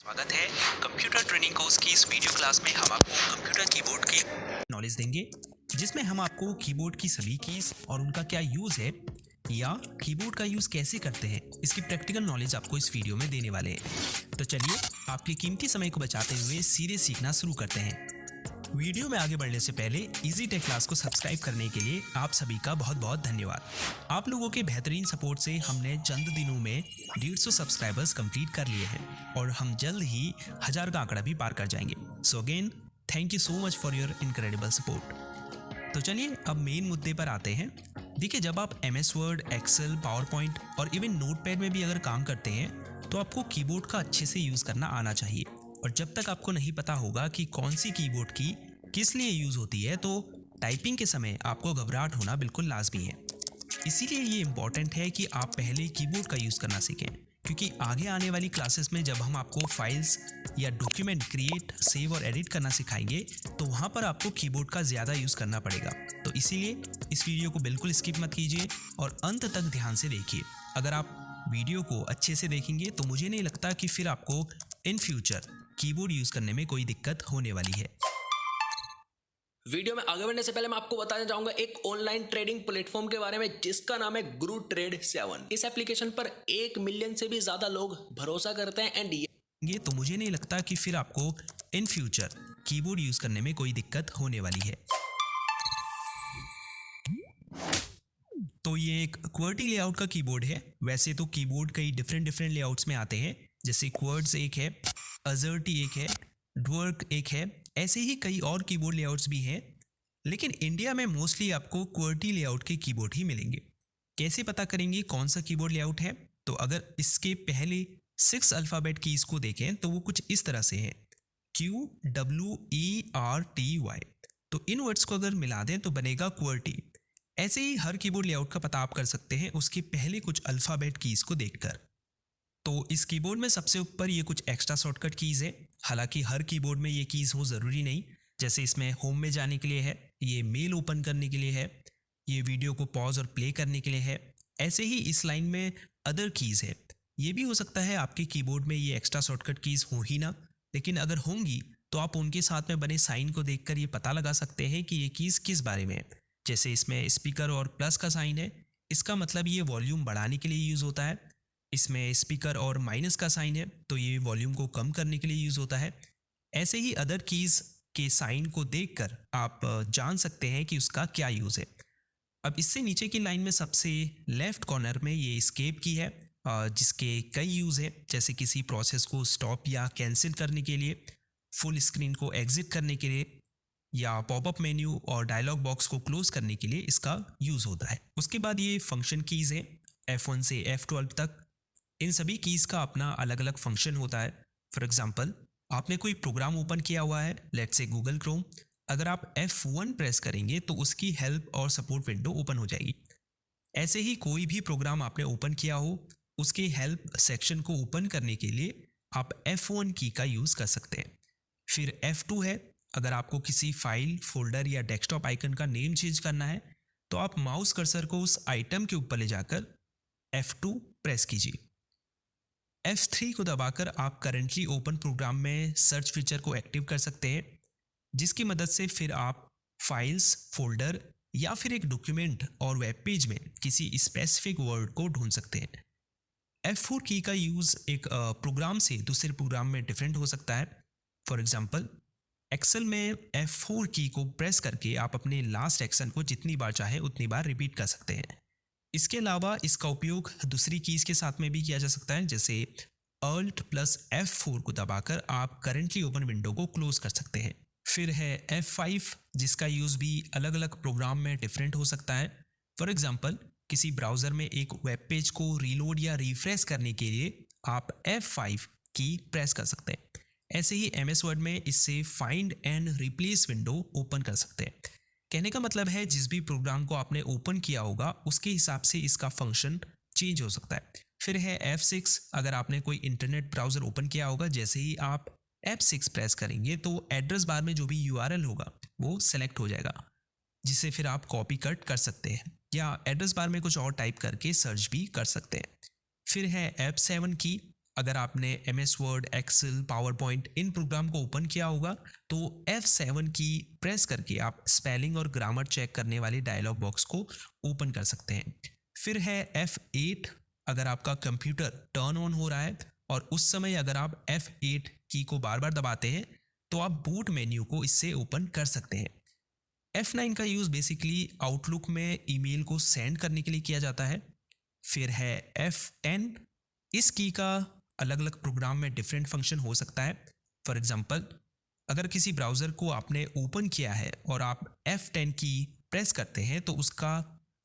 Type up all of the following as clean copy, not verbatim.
स्वागत है computer training course की इस वीडियो क्लास में हम आपको कंप्यूटर कीबोर्ड की नॉलेज देंगे, जिसमें हम आपको कीबोर्ड की सभी कीज और उनका क्या यूज़ है या कीबोर्ड का यूज़ कैसे करते हैं, इसकी प्रैक्टिकल नॉलेज आपको इस वीडियो में देने वाले हैं। तो चलिए आपके कीमती समय को बचाते हुए सीधे सीखना शुरू करते हैं। वीडियो में आगे बढ़ने से पहले इजी टेक क्लास को सब्सक्राइब करने के लिए आप सभी का बहुत बहुत धन्यवाद। आप लोगों के बेहतरीन सपोर्ट से हमने चंद दिनों में 150 सब्सक्राइबर्स कंप्लीट कर लिए हैं और हम जल्द ही 1000 का आंकड़ा भी पार कर जाएंगे। So again thank you so much for your incredible support. तो चलिए अब मेन मुद्दे पर आते हैं। देखिए, जब आप MS Word, Excel, PowerPoint और इवन नोटपैड में भी अगर काम करते हैं तो आपको कीबोर्ड का अच्छे से यूज़ करना आना चाहिए। और जब तक आपको नहीं पता होगा कि कौन सी कीबोर्ड की किस लिए यूज़ होती है तो टाइपिंग के समय आपको घबराहट होना बिल्कुल लाजमी है। इसीलिए ये इम्पॉर्टेंट है कि आप पहले कीबोर्ड का यूज़ करना सीखें, क्योंकि आगे आने वाली क्लासेस में जब हम आपको फाइल्स या डॉक्यूमेंट क्रिएट, सेव और एडिट करना सिखाएंगे तो वहाँ पर आपको कीबोर्ड का ज़्यादा यूज़ करना पड़ेगा। तो इसीलिए इस वीडियो को बिल्कुल स्किप मत कीजिए और अंत तक ध्यान से देखिए। अगर आप वीडियो को अच्छे से देखेंगे तो मुझे नहीं लगता कि फिर आपको इन फ्यूचर कीबोर्ड यूज़ करने में कोई दिक्कत होने वाली है। वीडियो में आगे बढ़ने से पहले मैं आपको बताना चाहूंगा एक ऑनलाइन ट्रेडिंग प्लेटफॉर्म के बारे में जिसका नाम है गुरु ट्रेड 7। इस एप्लीकेशन पर 1 मिलियन से भी ज्यादा लोग भरोसा करते हैं एंड ये तो मुझे नहीं लगता कि फिर आपको इन फ्यूचर कीबोर्ड यूज़ करने में कोई दिक्कत होने वाली है। तो ये एक QWERTY लेआउट का कीबोर्ड है। वैसे तो कीबोर्ड कई डिफरेंट लेआउट्स में आते हैं, जैसे QWERTZ एक है, AZERTY एक है, DWORD एक है, ऐसे ही कई और कीबोर्ड लेआउट्स भी हैं। लेकिन इंडिया में मोस्टली आपको QWERTY लेआउट के कीबोर्ड ही मिलेंगे। कैसे पता करेंगे कौन सा कीबोर्ड लेआउट है? तो अगर इसके पहले 6 अल्फ़ाबेट कीज़ को देखें तो वो कुछ इस तरह से हैं, QWERTY। तो इन वर्ड्स को अगर मिला दें तो बनेगा QWERTY। ऐसे ही हर कीबोर्ड लेआउट का पता आप कर सकते हैं उसके पहले कुछ अल्फ़ाबेट कीज़ को देखकर। तो इस कीबोर्ड में सबसे ऊपर ये कुछ एक्स्ट्रा शॉर्टकट कीज़ है। हालांकि हर कीबोर्ड में ये कीज़ हो ज़रूरी नहीं। जैसे इसमें होम में जाने के लिए है, ये मेल ओपन करने के लिए है, ये वीडियो को पॉज और प्ले करने के लिए है। ऐसे ही इस लाइन में अदर कीज़ है। ये भी हो सकता है आपके कीबोर्ड में ये एक्स्ट्रा शॉर्टकट कीज़ हो ही ना, लेकिन अगर होंगी तो आप उनके साथ में बने साइन को देखकर ये पता लगा सकते हैं कि ये कीज़ किस बारे में है। जैसे इसमें स्पीकर और प्लस का साइन है, इसका मतलब ये वॉल्यूम बढ़ाने के लिए यूज़ होता है। इसमें स्पीकर और माइनस का साइन है तो ये वॉल्यूम को कम करने के लिए यूज़ होता है। ऐसे ही अदर कीज़ के साइन को देखकर आप जान सकते हैं कि उसका क्या यूज़ है। अब इससे नीचे की लाइन में सबसे लेफ्ट कॉर्नर में ये एस्केप की है, जिसके कई यूज़ है, जैसे किसी प्रोसेस को स्टॉप या कैंसिल करने के लिए, फुल स्क्रीन को एग्जिट करने के लिए, या पॉपअप मेन्यू और डायलॉग बॉक्स को क्लोज करने के लिए इसका यूज़ होता है। उसके बाद ये फंक्शन कीज़ है, F1 से F12 तक। इन सभी कीज़ का अपना अलग अलग फंक्शन होता है। फॉर एग्जांपल, आपने कोई प्रोग्राम ओपन किया हुआ है, लेट्स से गूगल क्रोम। अगर आप F1 प्रेस करेंगे तो उसकी हेल्प और सपोर्ट विंडो ओपन हो जाएगी। ऐसे ही कोई भी प्रोग्राम आपने ओपन किया हो, उसके हेल्प सेक्शन को ओपन करने के लिए आप F1 की का यूज़ कर सकते हैं। फिर F2 है, अगर आपको किसी फाइल, फोल्डर या डेस्कटॉप आइकन का नेम चेंज करना है तो आप माउस कर्सर को उस आइटम के ऊपर ले जाकर F2 प्रेस कीजिए। F3 को दबाकर आप करंटली ओपन प्रोग्राम में सर्च फीचर को एक्टिव कर सकते हैं, जिसकी मदद से फिर आप फाइल्स, फोल्डर या फिर एक डॉक्यूमेंट और वेब पेज में किसी स्पेसिफिक वर्ड को ढूंढ सकते हैं। F4 की का यूज़ एक प्रोग्राम से दूसरे प्रोग्राम में डिफरेंट हो सकता है। फॉर एग्जांपल, एक्सेल में F4 की को प्रेस करके आप अपने लास्ट एक्शन को जितनी बार चाहे उतनी बार रिपीट कर सकते हैं। इसके अलावा इसका उपयोग दूसरी कीज़ के साथ में भी किया जा सकता है, जैसे Alt प्लस F4 को दबाकर आप करंटली ओपन विंडो को क्लोज कर सकते हैं। फिर है F5, जिसका यूज़ भी अलग अलग प्रोग्राम में डिफरेंट हो सकता है। फॉर एग्जांपल, किसी ब्राउज़र में एक वेब पेज को रीलोड या रिफ्रेश करने के लिए आप F5 की प्रेस कर सकते हैं। ऐसे ही MS वर्ड में इससे find and replace window open कर सकते हैं। कहने का मतलब है जिस भी प्रोग्राम को आपने ओपन किया होगा उसके हिसाब से इसका फंक्शन चेंज हो सकता है। फिर है F6, अगर आपने कोई इंटरनेट ब्राउज़र ओपन किया होगा, जैसे ही आप F6 प्रेस करेंगे तो एड्रेस बार में जो भी URL होगा वो सेलेक्ट हो जाएगा, जिसे फिर आप कॉपी कट कर सकते हैं या एड्रेस बार में कुछ और टाइप करके सर्च भी कर सकते हैं। फिर है F7 की, अगर आपने M S Word, Excel, PowerPoint इन प्रोग्राम को ओपन किया होगा तो F7 की प्रेस करके आप स्पेलिंग और ग्रामर चेक करने वाले डायलॉग बॉक्स को ओपन कर सकते हैं। फिर है F8, अगर आपका कंप्यूटर टर्न ऑन हो रहा है और उस समय अगर आप F8 की को बार बार दबाते हैं तो आप बूट मेन्यू को इससे ओपन कर सकते हैं। F9 का यूज़ बेसिकली आउटलुक में ईमेल को सेंड करने के लिए किया जाता है। फिर है F10, इस की का अलग अलग प्रोग्राम में डिफरेंट फंक्शन हो सकता है। फॉर एग्जांपल, अगर किसी ब्राउज़र को आपने ओपन किया है और आप F10 की प्रेस करते हैं तो उसका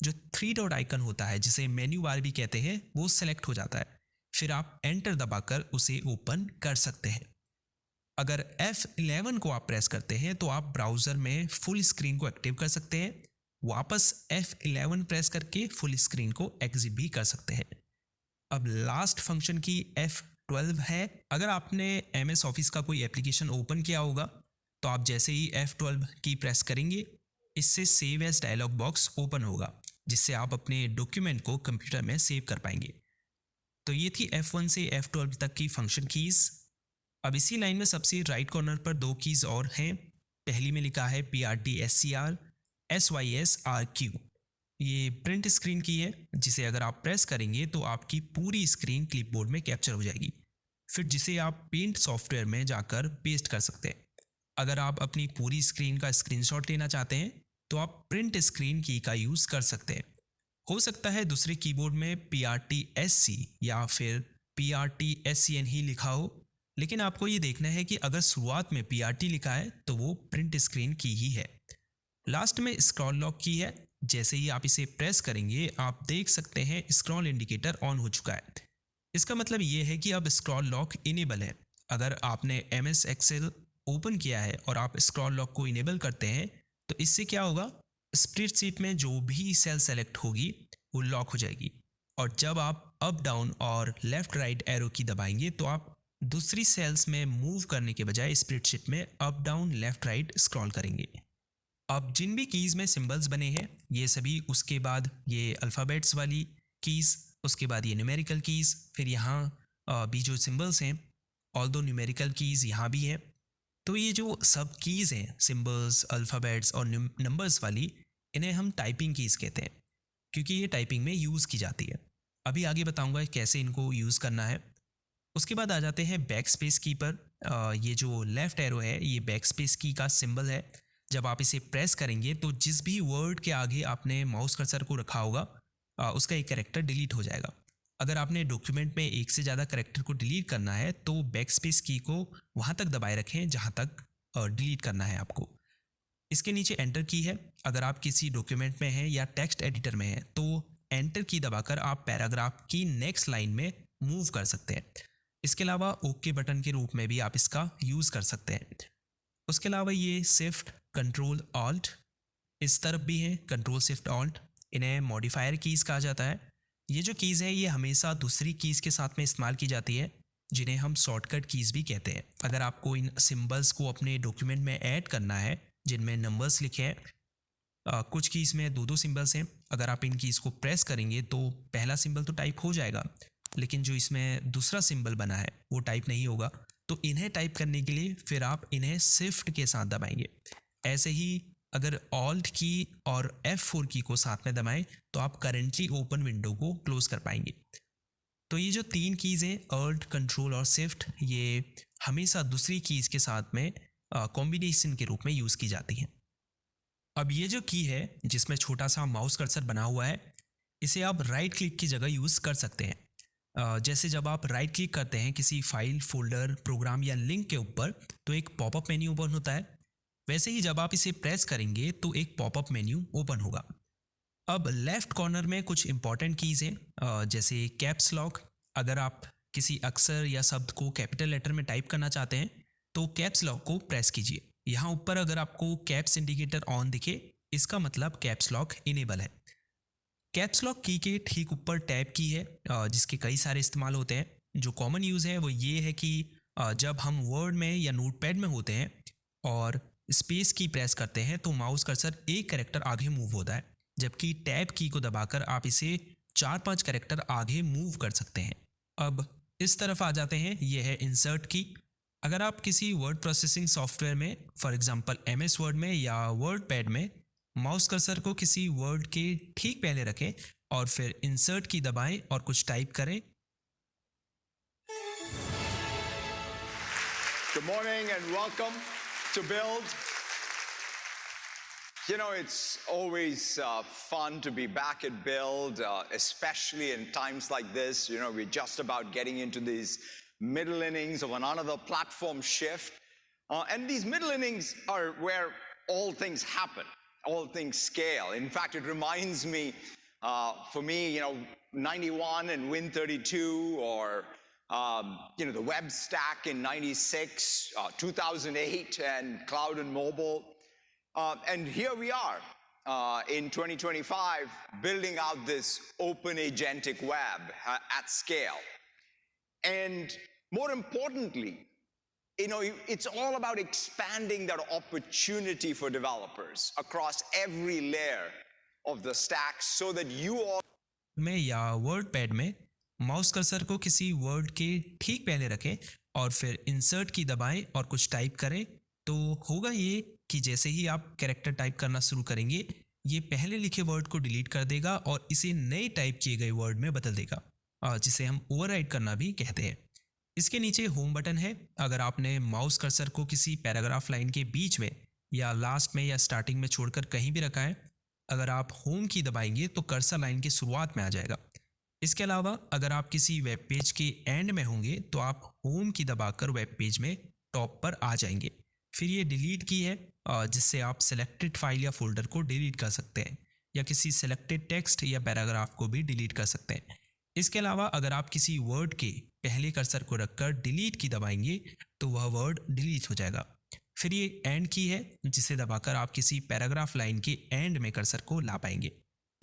जो थ्री डॉट आइकन होता है जिसे मेन्यू बार भी कहते हैं वो सेलेक्ट हो जाता है। फिर आप एंटर दबाकर उसे ओपन कर सकते हैं। अगर F11 को आप प्रेस करते हैं तो आप ब्राउज़र में फुल स्क्रीन को एक्टिव कर सकते हैं। वापस F11 प्रेस करके फुल स्क्रीन को एग्जिट भी कर सकते हैं। अब लास्ट फंक्शन की F12 है। अगर आपने MS ऑफिस का कोई एप्लीकेशन ओपन किया होगा तो आप जैसे ही F12 की प्रेस करेंगे इससे save as dialog box open होगा, जिससे आप अपने डॉक्यूमेंट को कंप्यूटर में सेव कर पाएंगे। तो ये थी F1 से F12 तक की फंक्शन कीज़। अब इसी लाइन में सबसे राइट कॉर्नर पर दो कीज़ और हैं। पहली में लिखा है PRT SYSRQ। ये प्रिंट स्क्रीन की है, जिसे अगर आप प्रेस करेंगे तो आपकी पूरी स्क्रीन क्लिपबोर्ड में कैप्चर हो जाएगी, फिर जिसे आप पेंट सॉफ्टवेयर में जाकर पेस्ट कर सकते हैं। अगर आप अपनी पूरी स्क्रीन का स्क्रीनशॉट लेना चाहते हैं तो आप प्रिंट स्क्रीन की का यूज़ कर सकते हैं। हो सकता है दूसरे कीबोर्ड में PRTSC या फिर PRTSCN ही लिखा हो, लेकिन आपको ये देखना है कि अगर शुरुआत में PRT लिखा है तो वो प्रिंट स्क्रीन की ही है। लास्ट में स्क्रॉल लॉक की है। जैसे ही आप इसे प्रेस करेंगे आप देख सकते हैं स्क्रॉल इंडिकेटर ऑन हो चुका है। इसका मतलब ये है कि अब स्क्रॉल लॉक इनेबल है। अगर आपने MS एक्सेल ओपन किया है और आप स्क्रॉल लॉक को इनेबल करते हैं तो इससे क्या होगा, स्प्रेडशीट में जो भी सेल सेलेक्ट होगी वो लॉक हो जाएगी, और जब आप अप डाउन और लेफ्ट राइट एरो की दबाएंगे तो आप दूसरी सेल्स में मूव करने के बजाय स्प्रेडशीट में up down left right scroll करेंगे। अब जिन भी कीज़ में सिंबल्स बने हैं ये सभी, उसके बाद ये अल्फ़ाबेट्स वाली कीज़, उसके बाद ये न्यूमेरिकल कीज़, फिर यहाँ भी जो सिंबल्स हैं, ऑल दो न्यूमेरिकल कीज़ यहाँ भी है। तो ये जो सब कीज़ हैं, सिंबल्स, अल्फ़ाबेट्स और नंबर्स वाली, इन्हें हम टाइपिंग कीज़ कहते हैं क्योंकि ये टाइपिंग में यूज़ की जाती है। अभी आगे बताऊंगा कैसे इनको यूज़ करना है। उसके बाद आ जाते हैं बैक स्पेस की पर। ये जो लेफ़्ट एरो है ये बैक स्पेस की का सिंबल है। जब आप इसे प्रेस करेंगे तो जिस भी वर्ड के आगे आपने माउस कर्सर को रखा होगा उसका एक कैरेक्टर डिलीट हो जाएगा। अगर आपने डॉक्यूमेंट में एक से ज़्यादा कैरेक्टर को डिलीट करना है तो बैक स्पेस की को वहाँ तक दबाए रखें जहाँ तक डिलीट करना है आपको। इसके नीचे एंटर की है। अगर आप किसी डॉक्यूमेंट में हैं या टेक्स्ट एडिटर में हैं तो एंटर की दबाकर आप पैराग्राफ की नेक्स्ट लाइन में मूव कर सकते हैं। इसके अलावा ओके बटन के रूप में भी आप इसका यूज़ कर सकते हैं। उसके अलावा ये शिफ्ट, कंट्रोल, ऑल्ट इस तरफ भी हैं, कंट्रोल शिफ्ट ऑल्ट। इन्हें मॉडिफायर कीज़ कहा जाता है। ये जो कीज़ है ये हमेशा दूसरी कीज़ के साथ में इस्तेमाल की जाती है, जिन्हें हम शॉर्टकट कीज़ भी कहते हैं। अगर आपको इन सिंबल्स को अपने डॉक्यूमेंट में ऐड करना है जिनमें नंबर्स लिखे हैं, कुछ कीज़ में दो दो सिंबल्स हैं, अगर आप इन कीज़ को प्रेस करेंगे तो पहला सिंबल तो टाइप हो जाएगा, लेकिन जो इसमें दूसरा सिंबल बना है वो टाइप नहीं होगा। तो इन्हें टाइप करने के लिए फिर आप इन्हें शिफ्ट के साथ दबाएंगे। ऐसे ही अगर ऑल्ट की और F4 की को साथ में दबाएं तो आप करेंटली ओपन विंडो को क्लोज कर पाएंगे। तो ये जो तीन कीज़ हैं, ऑल्ट, कंट्रोल और शिफ्ट, ये हमेशा दूसरी कीज़ के साथ में कॉम्बिनेशन के रूप में यूज़ की जाती हैं। अब ये जो की है जिसमें छोटा सा माउस कर्सर बना हुआ है, इसे आप राइट क्लिक की जगह यूज़ कर सकते हैं। जैसे जब आप राइट क्लिक करते हैं किसी फाइल, फोल्डर, प्रोग्राम या लिंक के ऊपर तो एक पॉपअप मेन्यू ओपन होता है, वैसे ही जब आप इसे प्रेस करेंगे तो एक पॉपअप मेन्यू ओपन होगा। अब लेफ्ट कॉर्नर में कुछ इंपॉर्टेंट कीज़ हैं, जैसे कैप्स लॉक। अगर आप किसी अक्षर या शब्द को कैपिटल लेटर में टाइप करना चाहते हैं तो कैप्स लॉक को प्रेस कीजिए। यहाँ ऊपर अगर आपको कैप्स इंडिकेटर ऑन दिखे इसका मतलब कैप्स लॉक इनेबल है। कैप्स लॉक की के ठीक ऊपर टैब की है, जिसके कई सारे इस्तेमाल होते हैं। जो कॉमन यूज़ है वो ये है कि जब हम वर्ड में या नोटपैड में होते हैं और स्पेस की प्रेस करते हैं तो माउस कर्सर एक कैरेक्टर आगे मूव होता है, जबकि टैब की को दबाकर आप इसे 4-5 कैरेक्टर आगे मूव कर सकते हैं। अब इस तरफ आ जाते हैं, ये है इंसर्ट की। अगर आप किसी वर्ड प्रोसेसिंग सॉफ्टवेयर में, फॉर एग्जांपल एमएस वर्ड में या वर्ड पैड में, माउस कर्सर को किसी वर्ड के ठीक पहले रखें और फिर इंसर्ट की दबाएं और कुछ टाइप करें। Good morning and welcome to Build. You know, it's always fun to be back at Build, especially in times like this. You know, we're just about getting into these middle innings of another platform shift. And these middle innings are where all things happen, all things scale. In fact, it reminds me, for me, 91 and Win32, or the web stack in 96, 2008, and cloud and mobile. And here we are in 2025 building out this open agentic web at scale. And more importantly, it's all about expanding that opportunity for developers across every layer of the stack so that you all में या word pad में mouse cursor को किसी word के ठीक पहले रखें और फिर इंसर्ट की दबाएं और कुछ टाइप करें, तो होगा ये कि जैसे ही आप कैरेक्टर टाइप करना शुरू करेंगे, ये पहले लिखे वर्ड को डिलीट कर देगा और इसे नए टाइप किए गए वर्ड में बदल देगा, जिसे हम ओवरराइट करना भी कहते हैं। इसके नीचे होम बटन है। अगर आपने माउस कर्सर को किसी पैराग्राफ लाइन के बीच में या लास्ट में या स्टार्टिंग में छोड़कर कहीं भी रखा है, अगर आप होम की दबाएंगे तो कर्सर लाइन की शुरुआत में आ जाएगा। इसके अलावा अगर आप किसी वेब पेज के एंड में होंगे तो आप होम की दबाकर वेब पेज में टॉप पर आ जाएंगे। फिर ये डिलीट की है, जिससे आप सिलेक्टेड फाइल या फोल्डर को डिलीट कर सकते हैं या किसी सिलेक्टेड टेक्स्ट या पैराग्राफ को भी डिलीट कर सकते हैं। इसके अलावा अगर आप किसी वर्ड के पहले कर्सर को रखकर डिलीट की दबाएंगे तो वह वर्ड डिलीट हो जाएगा। फिर ये एंड की है, जिसे दबाकर आप किसी पैराग्राफ लाइन के एंड में कर्सर को ला पाएंगे।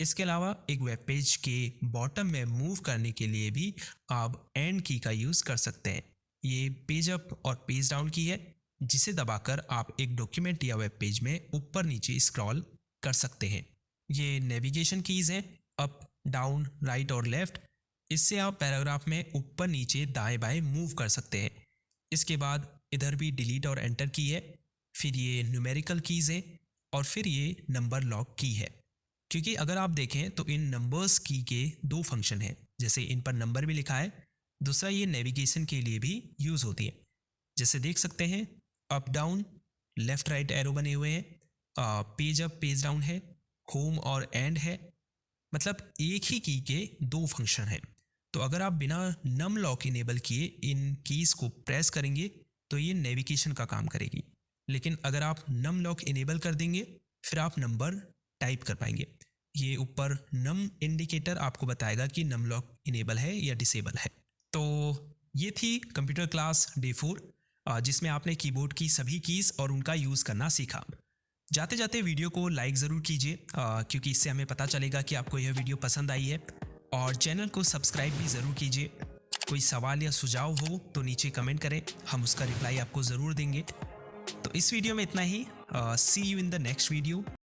इसके अलावा एक वेब पेज के बॉटम में मूव करने के लिए भी आप एंड की का यूज़ कर सकते हैं। ये पेज अप और पेज डाउन की है, जिसे दबाकर आप एक डॉक्यूमेंट या वेब पेज में ऊपर नीचे स्क्रॉल कर सकते हैं। ये नेविगेशन कीज़ हैं, अप, डाउन, राइट और लेफ़्ट। इससे आप पैराग्राफ में ऊपर नीचे दाएं बाएं मूव कर सकते हैं। इसके बाद इधर भी डिलीट और एंटर की है। फिर ये न्यूमेरिकल कीज़ है और फिर ये नंबर लॉक की है। क्योंकि अगर आप देखें तो इन नंबर्स की के दो फंक्शन हैं, जैसे इन पर नंबर भी लिखा है, दूसरा ये नेविगेशन के लिए भी यूज़ होती है। जैसे देख सकते हैं, up down, left right arrow बने हुए हैं, पेज अप पेज डाउन है, होम और एंड है, मतलब एक ही की के दो फंक्शन हैं। तो अगर आप बिना नम लॉक इनेबल किए इन कीज़ को प्रेस करेंगे तो ये नेविगेशन का काम करेगी, लेकिन अगर आप नम लॉक इनेबल कर देंगे फिर आप नंबर टाइप कर पाएंगे। ये ऊपर नम इंडिकेटर आपको बताएगा कि नम लॉक इनेबल है या डिसेबल है। तो ये थी कंप्यूटर क्लास डे 4, जिसमें आपने कीबोर्ड की सभी कीज़ और उनका यूज़ करना सीखा। जाते जाते वीडियो को लाइक ज़रूर कीजिए, क्योंकि इससे हमें पता चलेगा कि आपको यह वीडियो पसंद आई है, और चैनल को सब्सक्राइब भी ज़रूर कीजिए। कोई सवाल या सुझाव हो तो नीचे कमेंट करें, हम उसका रिप्लाई आपको ज़रूर देंगे। तो इस वीडियो में इतना ही। See you in the next video.